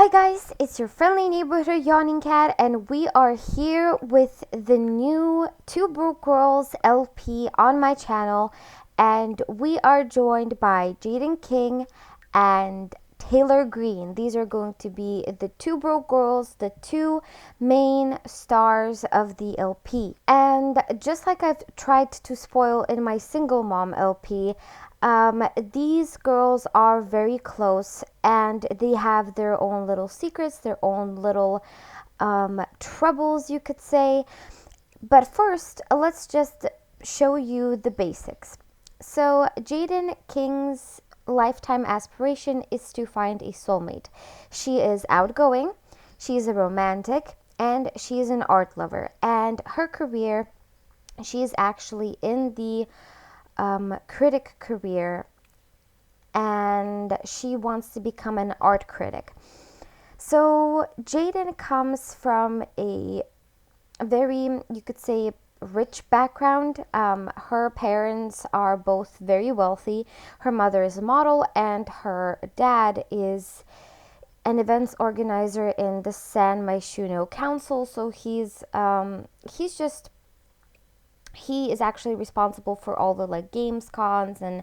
Hi guys, it's your friendly neighborhood Yawning Cat, and we are here with the new Two Broke Girls LP on my channel, and we are joined by Jaden King and Taylor Green. These are going to be the Two Broke Girls, the two main stars of the LP. And just like I've tried to spoil in my Single Mom LP, these girls are very close and they have their own little secrets, their own little troubles, you could say. But first, let's just show you the basics. So, Jaden King's lifetime aspiration is to find a soulmate. She is outgoing, she's a romantic, and she's an art lover. And her career, she is actually in the critic career, and she wants to become an art critic. So Jaden comes from a very, you could say, rich background. Her parents are both very wealthy. Her mother is a model, and her dad is an events organizer in the San Myshuno Council. So he is actually responsible for all the games cons and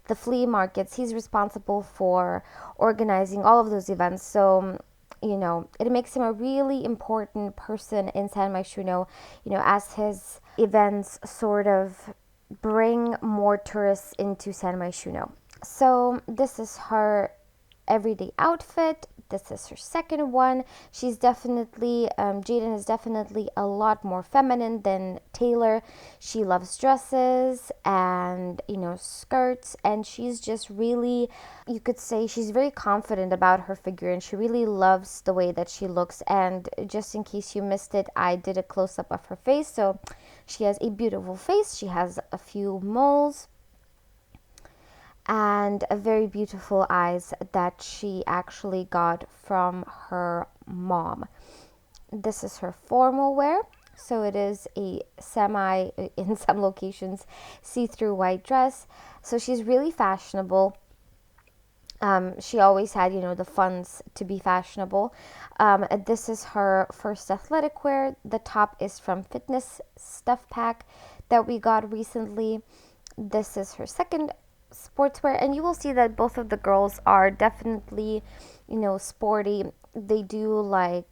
the flea markets. He's responsible for organizing all of those events. So it makes him a really important person in San Myshuno, as his events sort of bring more tourists into San Myshuno. So this is her everyday outfit. This is her second one. She's definitely, Jaden is definitely a lot more feminine than Taylor. She loves dresses and, skirts, and she's just really, you could say, she's very confident about her figure, and she really loves the way that she looks. And just in case you missed it, I did a close-up of her face. So she has a beautiful face. She has a few moles and a very beautiful eyes that she actually got from her mom. This is her formal wear. So it is a in some locations, see-through white dress. So she's really fashionable. She always had, the funds to be fashionable. This is her first athletic wear. The top is from Fitness Stuff Pack that we got recently. This is her second sportswear, and you will see that both of the girls are definitely, sporty. They do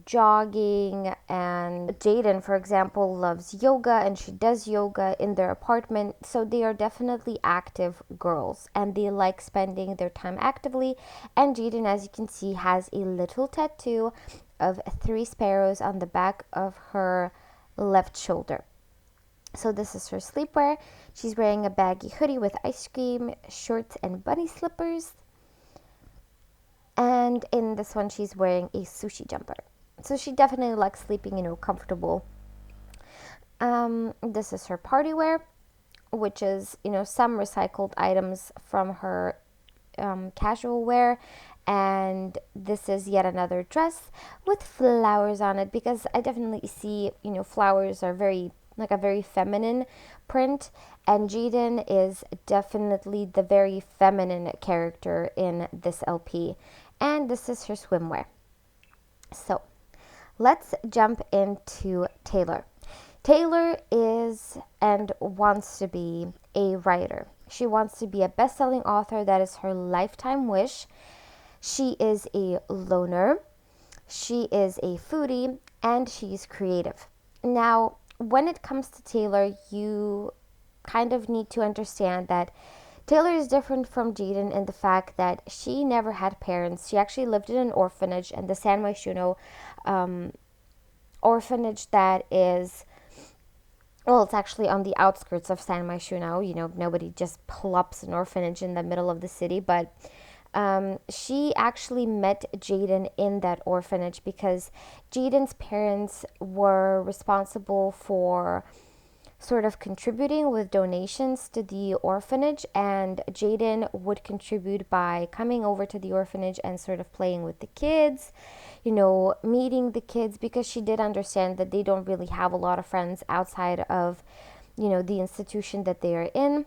jogging, and Jaden, for example, loves yoga, and she does yoga in their apartment. So they are definitely active girls, and they like spending their time actively. And Jaden, as you can see, has a little tattoo of 3 sparrows on the back of her left shoulder. So this is her sleepwear. She's wearing a baggy hoodie with ice cream shorts and bunny slippers. And in this one, she's wearing a sushi jumper. So she definitely likes sleeping, comfortable. This is her party wear, which is, some recycled items from her casual wear. And this is yet another dress with flowers on it, because I definitely see, flowers are very a very feminine print, and Jaden is definitely the very feminine character in this LP. And this is her swimwear. So let's jump into Taylor. Taylor is and wants to be a writer. She wants to be a best-selling author. That is her lifetime wish. She is a loner. She is a foodie, and she's creative. Now, when it comes to Taylor, you kind of need to understand that Taylor is different from Jaden in the fact that she never had parents. She actually lived in an orphanage, and the San Myshuno orphanage that is, well, it's actually on the outskirts of San Myshuno. Nobody just plops an orphanage in the middle of the city, but she actually met Jaden in that orphanage because Jaden's parents were responsible for sort of contributing with donations to the orphanage, and Jaden would contribute by coming over to the orphanage and sort of playing with the kids, meeting the kids, because she did understand that they don't really have a lot of friends outside of, the institution that they are in.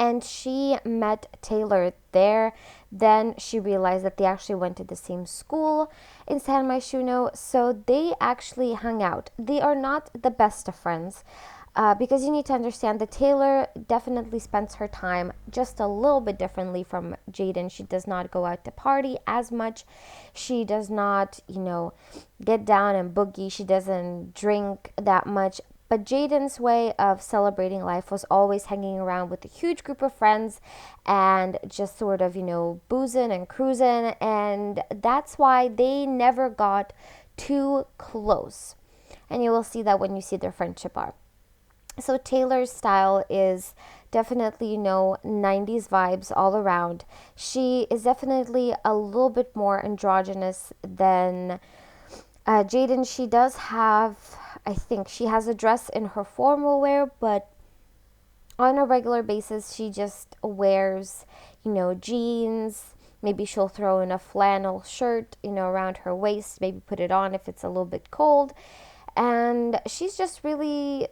and she met Taylor there. Then she realized that they actually went to the same school in San Myshuno, so they actually hung out. They are not the best of friends. Because you need to understand that Taylor definitely spends her time just a little bit differently from Jaden. She does not go out to party as much. She does not, get down and boogie. She doesn't drink that much. But Jaden's way of celebrating life was always hanging around with a huge group of friends and just sort of, boozing and cruising. And that's why they never got too close. And you will see that when you see their friendship arc. So Taylor's style is definitely, 90s vibes all around. She is definitely a little bit more androgynous than Jaden. She does have, I think, she has a dress in her formal wear, but on a regular basis, she just wears, jeans. Maybe she'll throw in a flannel shirt, around her waist, maybe put it on if it's a little bit cold. And she's just really,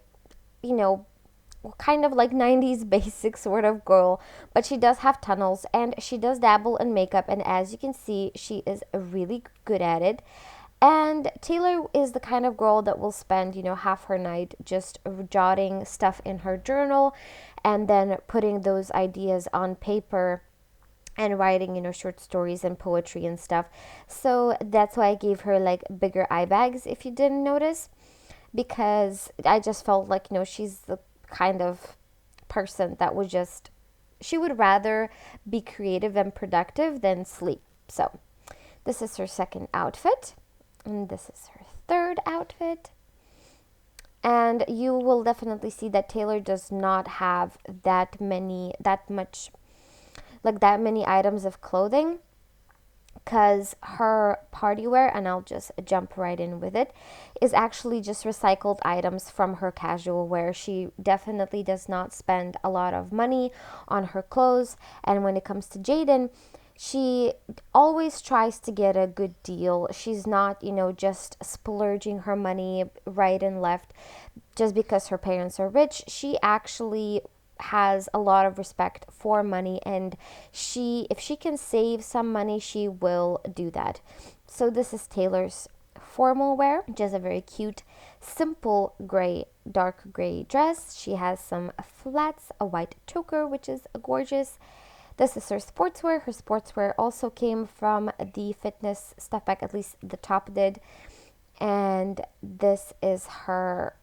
kind of like 90s basic sort of girl, but she does have tunnels and she does dabble in makeup, and as you can see, she is really good at it. And Taylor is the kind of girl that will spend, half her night just jotting stuff in her journal and then putting those ideas on paper and writing, short stories and poetry and stuff. So that's why I gave her like bigger eye bags, if you didn't notice, because I just felt like, she's the kind of person that would just, she would rather be creative and productive than sleep. So this is her second outfit, and this is her third outfit. And you will definitely see that Taylor does not have that many items of clothing, because her party wear, and I'll just jump right in with it, is actually just recycled items from her casual wear. She definitely does not spend a lot of money on her clothes. And when it comes to Jaden, she always tries to get a good deal. She's not, just splurging her money right and left just because her parents are rich. She actually has a lot of respect for money, and if she can save some money, she will do that. So this is Taylor's formal wear, which is a very cute, simple dark gray dress. She has some flats, a white choker, which is gorgeous. This is her sportswear. Her sportswear also came from the fitness stuff bag, at least the top did. And this is her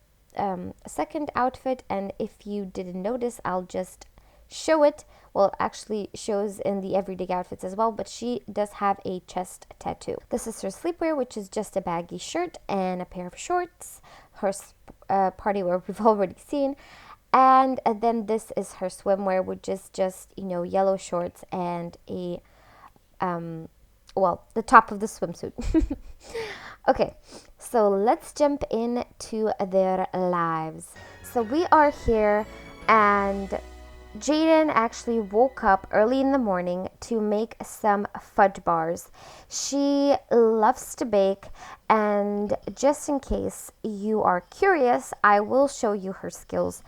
second outfit, and if you didn't notice, I'll just show it. Well, it actually shows in the everyday outfits as well, but she does have a chest tattoo. This is her sleepwear, which is just a baggy shirt and a pair of shorts. Her party wear we've already seen. And then this is her swimwear, which is just, yellow shorts and a, the top of the swimsuit. Okay, so let's jump into their lives. So we are here, and Jaden actually woke up early in the morning to make some fudge bars. She loves to bake, and just in case you are curious, I will show you her skills.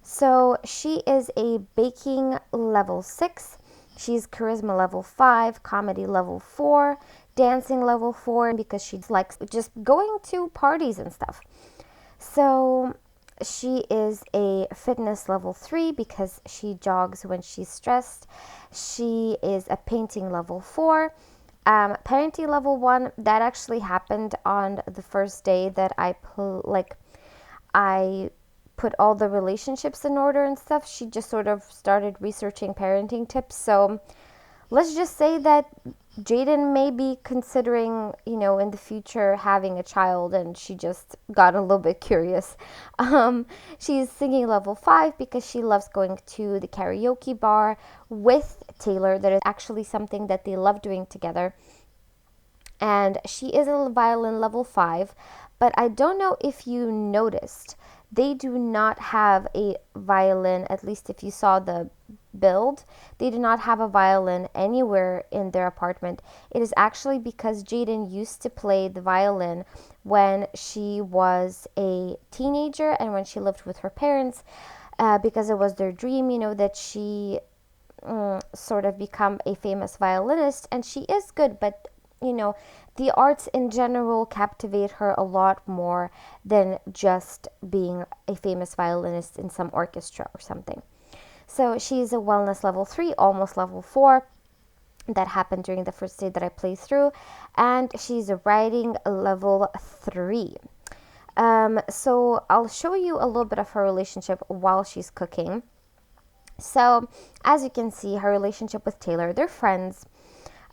So she is a baking level 6. She's charisma level 5, comedy level 4, dancing level 4, because she likes just going to parties and stuff. So she is a fitness level 3 because she jogs when she's stressed. She is a painting level 4. Parenting level 1, that actually happened on the first day that I put all the relationships in order and stuff. She just sort of started researching parenting tips. So let's just say that Jaden may be considering, in the future having a child, and she just got a little bit curious. She's singing level 5 because she loves going to the karaoke bar with Taylor. That is actually something that they love doing together. And she is a violin level 5, but I don't know if you noticed, they do not have a violin, at least if you saw the build. They do not have a violin anywhere in their apartment. It is actually because Jaden used to play the violin when she was a teenager and when she lived with her parents. because it was their dream, that she sort of become a famous violinist, and she is good, but the arts in general captivate her a lot more than just being a famous violinist in some orchestra or something. So she's a wellness level 3, almost level 4. That happened during the first day that I played through, and she's a writing level 3. So I'll show you a little bit of her relationship while she's cooking. So as you can see, her relationship with Taylor, they're friends.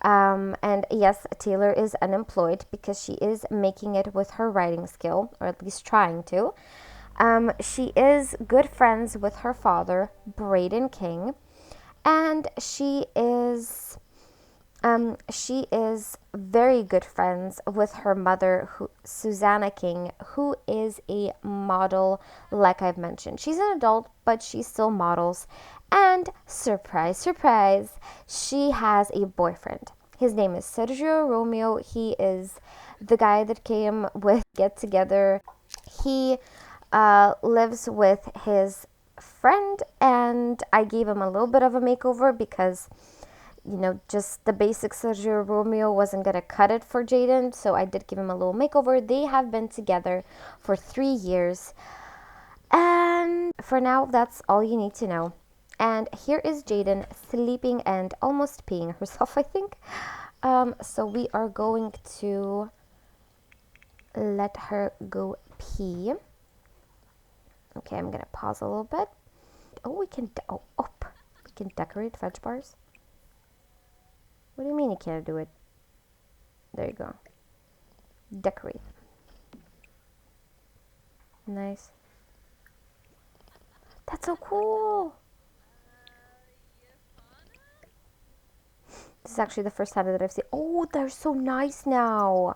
And yes, Taylor is unemployed because she is making it with her writing skill, or at least trying to. She is good friends with her father, Braden King, and she is very good friends with her mother, Susanna King, who is a model, like I've mentioned. She's an adult, but she still models. And surprise, surprise, she has a boyfriend. His name is Sergio Romeo. He is the guy that came with Get Together. He lives with his friend, and I gave him a little bit of a makeover because just the basic Sergio Romeo wasn't going to cut it for Jaden, so I did give him a little makeover. They have been together for 3 years, and for now, that's all you need to know. And here is Jaden sleeping and almost peeing herself, I think. So we are going to let her go pee. Okay, I'm going to pause a little bit. Oh, we can decorate fudge bars. What do you mean you can't do it? There you go. Decorate. Nice. That's so cool. This is actually the first time that I've seen. Oh, they're so nice now.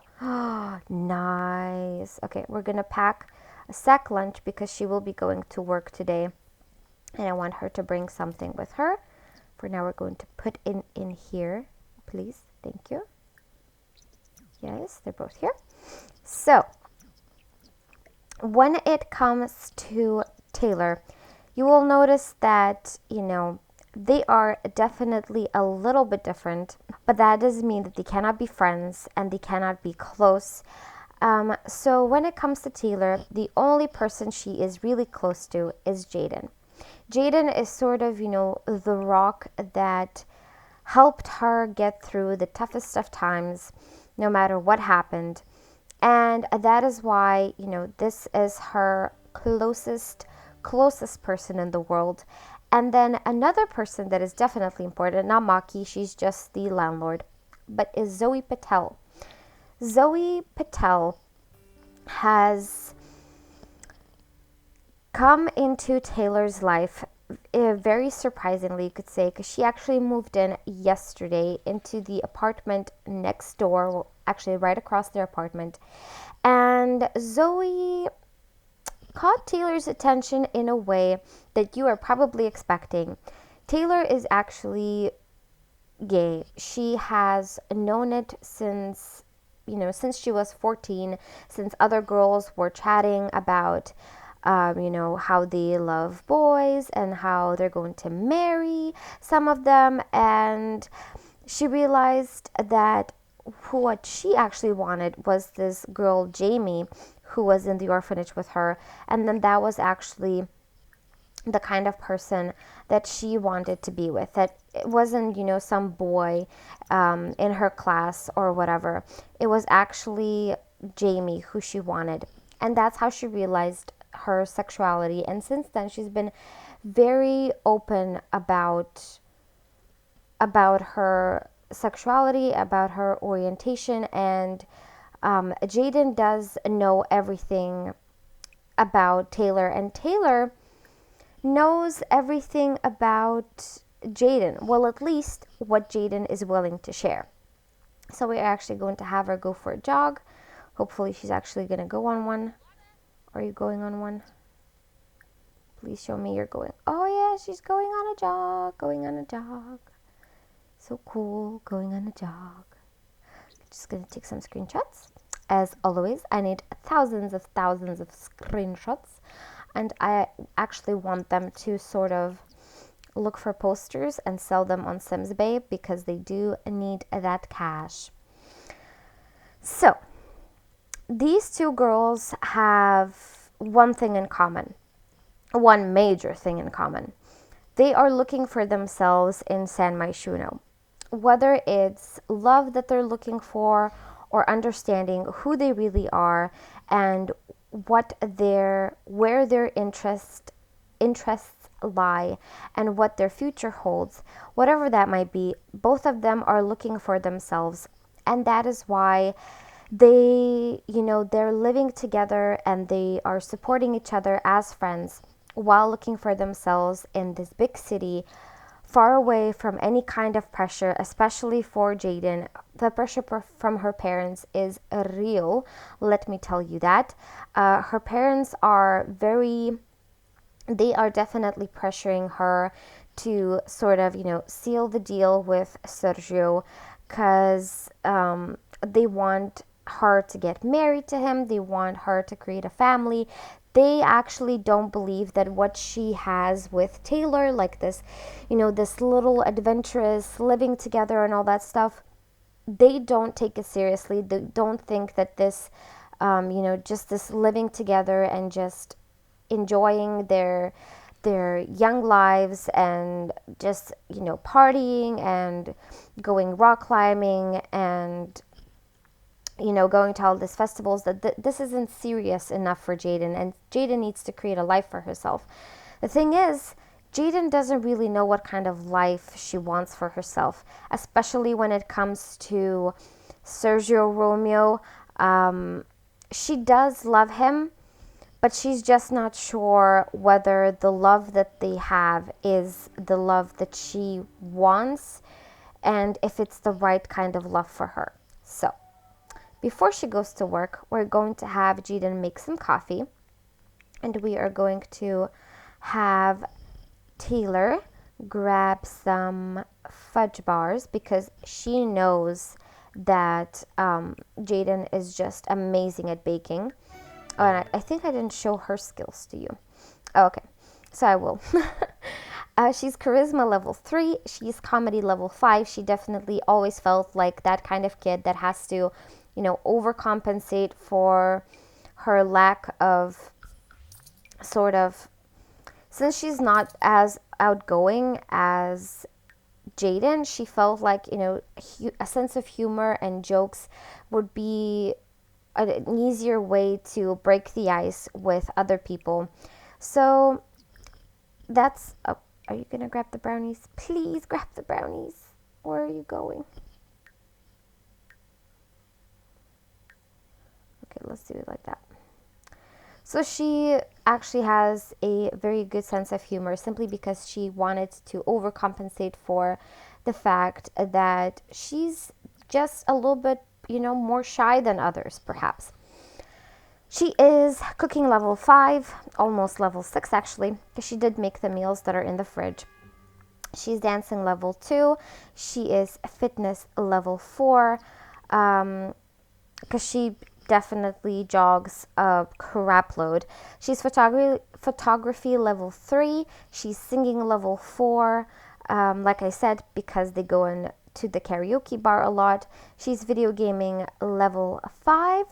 Nice. Okay, we're gonna pack a sack lunch because she will be going to work today, and I want her to bring something with her. For now, we're going to put in here. Please, thank you. Yes, they're both here. So, when it comes to Taylor, you will notice that, they are definitely a little bit different, but that doesn't mean that they cannot be friends and they cannot be close. So when it comes to Taylor, the only person she is really close to is Jaden. Jaden is sort of, the rock that helped her get through the toughest of times, no matter what happened. And that is why, this is her closest person in the world. And then another person that is definitely important, not Maki, she's just the landlord, but is Zoe Patel. Zoe Patel has come into Taylor's life very surprisingly, you could say, because she actually moved in yesterday into the apartment next door, well, actually right across their apartment. And Zoe caught Taylor's attention in a way that you are probably expecting. Taylor is actually gay. She has known it since she was 14, since other girls were chatting about how they love boys and how they're going to marry some of them. And she realized that what she actually wanted was this girl, Jamie, who was in the orphanage with her. And then that was actually the kind of person that she wanted to be with. That it wasn't, some boy in her class or whatever. It was actually Jamie who she wanted. And that's how she realized her sexuality. And since then, she's been very open about her sexuality, about her orientation. And Jaden does know everything about Taylor. And Taylor knows everything about Jaden. Well, at least what Jaden is willing to share. So we're actually going to have her go for a jog. Hopefully she's actually going to go on one. Are you going on one? Please show me you're going. Oh yeah, she's going on a jog. So cool, going on a jog. Just going to take some screenshots. As always, I need thousands of screenshots. and I actually want them to sort of look for posters and sell them on SimsBay because they do need that cash. So, these two girls have one thing in common, one major thing in common. They are looking for themselves in San Myshuno. Whether it's love that they're looking for or understanding who they really are and where their interests lie and what their future holds, whatever that might be, both of them are looking for themselves. And that is why they're living together and they are supporting each other as friends while looking for themselves in this big city, far away from any kind of pressure, especially for Jaden. The pressure from her parents is real, let me tell you that. Her parents they are definitely pressuring her to sort of, seal the deal with Sergio because they want her to get married to him. They want her to create a family. They actually don't believe that what she has with Taylor, like this, this little adventurous living together and all that stuff, they don't take it seriously. They don't think that this, just this living together and just enjoying their young lives and just partying and going rock climbing and going to all these festivals, that this isn't serious enough for Jaden, and Jaden needs to create a life for herself. The thing is, Jaden doesn't really know what kind of life she wants for herself, especially when it comes to Sergio Romeo. She does love him, but she's just not sure whether the love that they have is the love that she wants and if it's the right kind of love for her. So, before she goes to work, we're going to have Jaden make some coffee, and we are going to have Taylor grab some fudge bars because she knows that Jaden is just amazing at baking. Oh, and I think I didn't show her skills to you. Oh, okay, so I will. She's charisma level 3. She's comedy level 5. She definitely always felt like that kind of kid that has to, overcompensate for her lack of sort of, since she's not as outgoing as Jaden, she felt like, a sense of humor and jokes would be an easier way to break the ice with other people. So that's, oh, are you gonna grab the brownies? Please grab the brownies. Where are you going? Okay, let's do it like that. So she actually has a very good sense of humor simply because she wanted to overcompensate for the fact that she's just a little bit, more shy than others, perhaps. She is cooking level 5, almost level 6 actually, because she did make the meals that are in the fridge. She's dancing level 2. She is fitness level 4, because she definitely jogs a crap load. She's photography level 3. She's singing level 4. Like I said, because they go in to the karaoke bar a lot. She's video gaming level 5.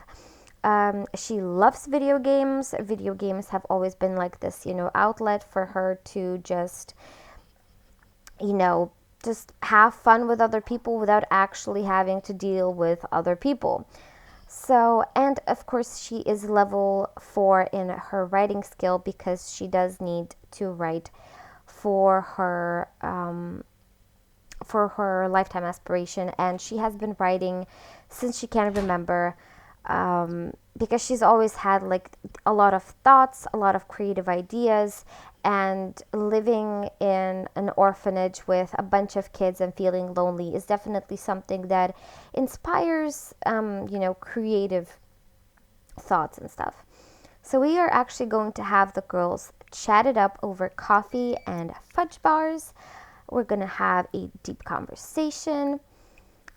She loves video games. Video games have always been like this, outlet for her to just have fun with other people without actually having to deal with other people. So, and of course, she is level 4 in her writing skill because she does need to write for her lifetime aspiration, and she has been writing since she can remember. Because she's always had like a lot of thoughts, a lot of creative ideas, and living in an orphanage with a bunch of kids and feeling lonely is definitely something that inspires, creative thoughts and stuff. So we are actually going to have the girls chat it up over coffee and fudge bars. We're going to have a deep conversation.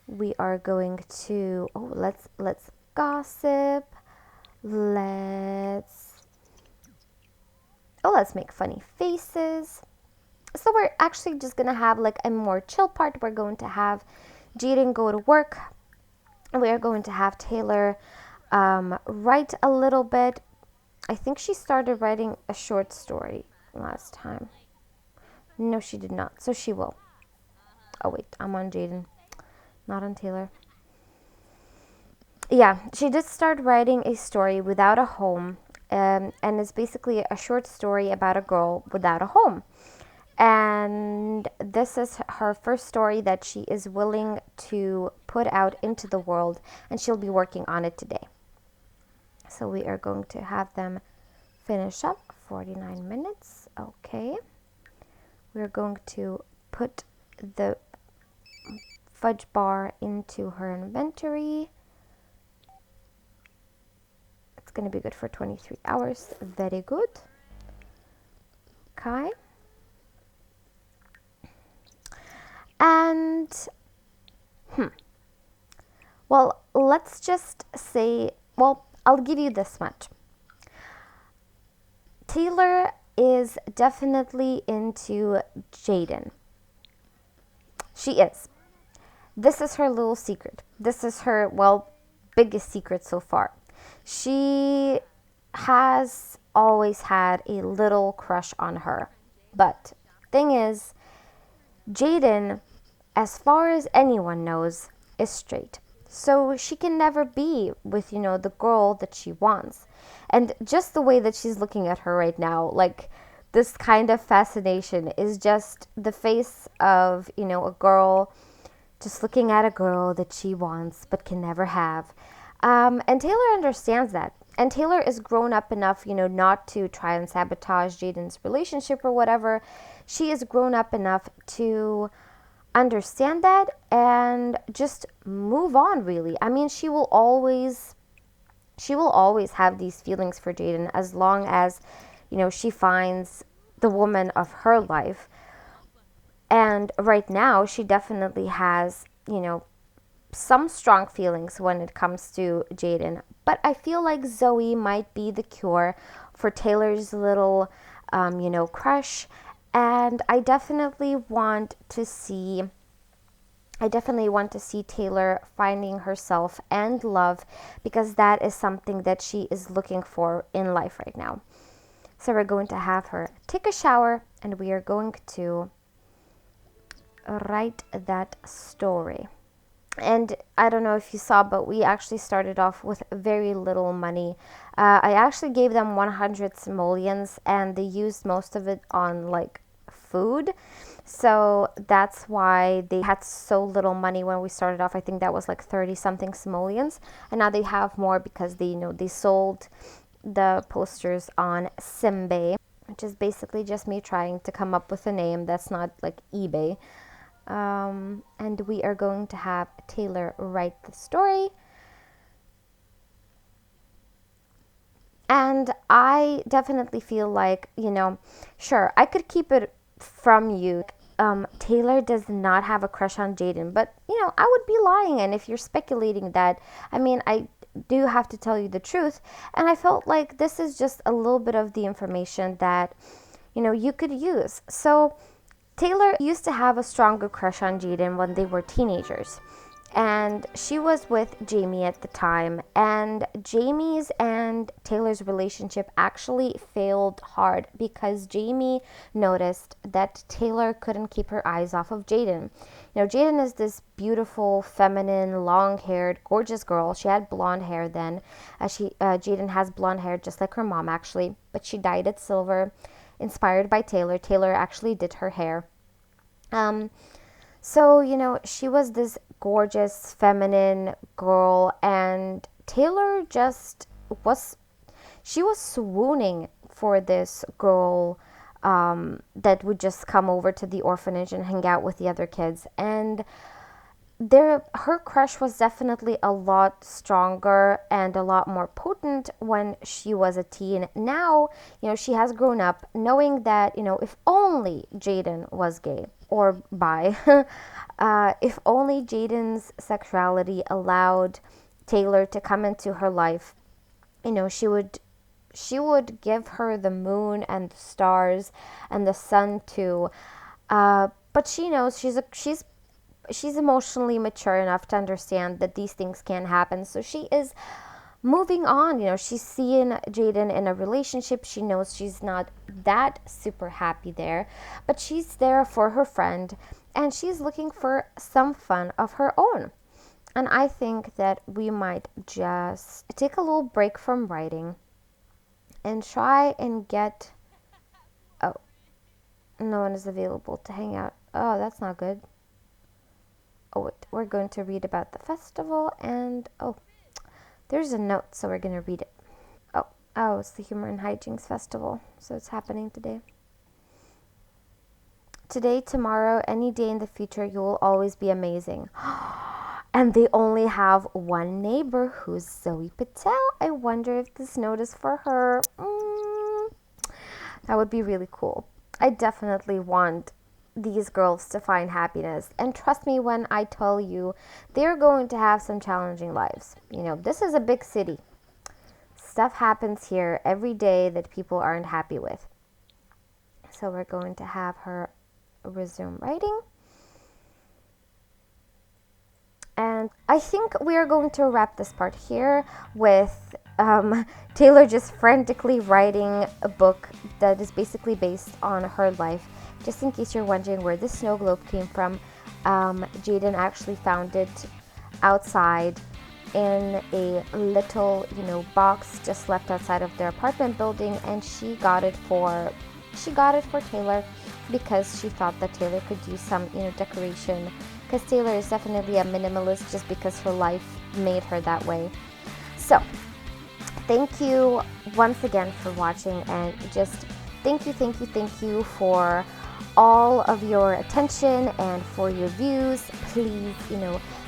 We are going to, let's gossip. Let's Oh, let's make funny faces. So we're actually just gonna have like a more chill part. We're going to have Jaden go to work. We are going to have Taylor write a little bit. I think she started writing a short story last time. No, she did not. So she will. Oh, wait. I'm on Jaden, not on Taylor. Yeah, she did start writing a story without a home. And it's basically a short story about a girl without a home. And this is her first story that she is willing to put out into the world, and she'll be working on it today. So we are going to have them finish up 49 minutes. Okay. We're going to put the fudge bar into her inventory. It's going to be good for 23 hours. Very good. Okay. And, well, let's just say, well, I'll give you this much. Taylor is definitely into Jaden. She is. This is her little secret. This is her, well, biggest secret so far. She has always had a little crush on her. But thing is, Jaden, as far as anyone knows, is straight. So she can never be with, the girl that she wants. And just the way that she's looking at her right now, like this kind of fascination is just the face of, a girl just looking at a girl that she wants but can never have. And Taylor understands that. And Taylor is grown up enough, not to try and sabotage Jaden's relationship or whatever. She is grown up enough to understand that and just move on, really. I mean, she will always have these feelings for Jaden as long as, she finds the woman of her life. And right now, she definitely has, some strong feelings when it comes to Jaden. But I feel like Zoe might be the cure for Taylor's little, crush. And I definitely want to see Taylor finding herself and love, because that is something that she is looking for in life right now. So we're going to have her take a shower, and we are going to write that story. And I don't know if you saw, but we actually started off with very little money. I actually gave them 100 simoleons, and they used most of it on like food. So that's why they had so little money when we started off. I think that was like 30 something simoleons. And now they have more because they sold the posters on Simbe, which is basically just me trying to come up with a name that's not like eBay. And we are going to have Taylor write the story. And I definitely feel like, sure, I could keep it from you. Taylor does not have a crush on Jaden, but, I would be lying. And if you're speculating that, I mean, I do have to tell you the truth. And I felt like this is just a little bit of the information that, you could use. So Taylor used to have a stronger crush on Jaden when they were teenagers. And she was with Jamie at the time. And Jamie's and Taylor's relationship actually failed hard because Jamie noticed that Taylor couldn't keep her eyes off of Jaden. Jaden is this beautiful, feminine, long-haired, gorgeous girl. She had blonde hair then. Jaden has blonde hair just like her mom, actually. But she dyed it silver, inspired by Taylor. Taylor actually did her hair. So, she was this gorgeous, feminine girl, and Taylor she was swooning for this girl that would just come over to the orphanage and hang out with the other kids. And her crush was definitely a lot stronger and a lot more potent when she was a teen. Now, she has grown up knowing that, if only Jaden was gay or bi, if only Jaden's sexuality allowed Taylor to come into her life, she would she would give her the moon and the stars and the sun too. But she knows she's emotionally mature enough to understand that these things can happen. So she is moving on. She's seeing Jaden in a relationship. She knows she's not that super happy there, but she's there for her friend and she's looking for some fun of her own. And I think that we might just take a little break from writing and try and get. Oh, no one is available to hang out. Oh, that's not good. Oh, wait, we're going to read about the festival, and oh, there's a note, so we're going to read it. Oh, it's the Humor and Hijinks Festival, so it's happening today. Today, tomorrow, any day in the future, you will always be amazing. And they only have one neighbor, who's Zoe Patel. I wonder if this note is for her. That would be really cool. I definitely want these girls to find happiness. And trust me when I tell you, they're going to have some challenging lives. This is a big city. Stuff happens here every day that people aren't happy with. So we're going to have her resume writing. And I think we are going to wrap this part here with Taylor just frantically writing a book that is basically based on her life. Just in case you're wondering where the snow globe came from, Jaden actually found it outside in a little, box just left outside of their apartment building, and she got it for Taylor because she thought that Taylor could use some, decoration. Because Taylor is definitely a minimalist just because her life made her that way. So, thank you once again for watching, and just thank you for all of your attention and for your views. Please,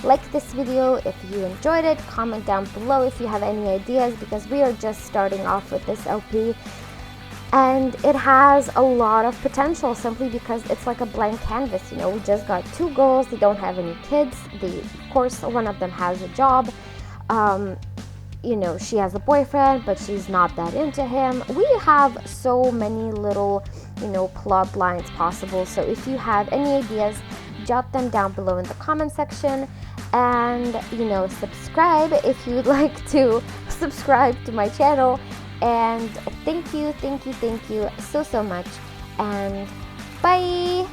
like this video if you enjoyed it. Comment down below if you have any ideas, because we are just starting off with this LP. And it has a lot of potential simply because it's like a blank canvas. We just got 2 girls. They don't have any kids. Of course, one of them has a job. She has a boyfriend, but she's not that into him. We have so many little, plot lines possible. So if you have any ideas, jot them down below in the comment section. And, subscribe if you'd like to subscribe to my channel. And thank you so much, and bye.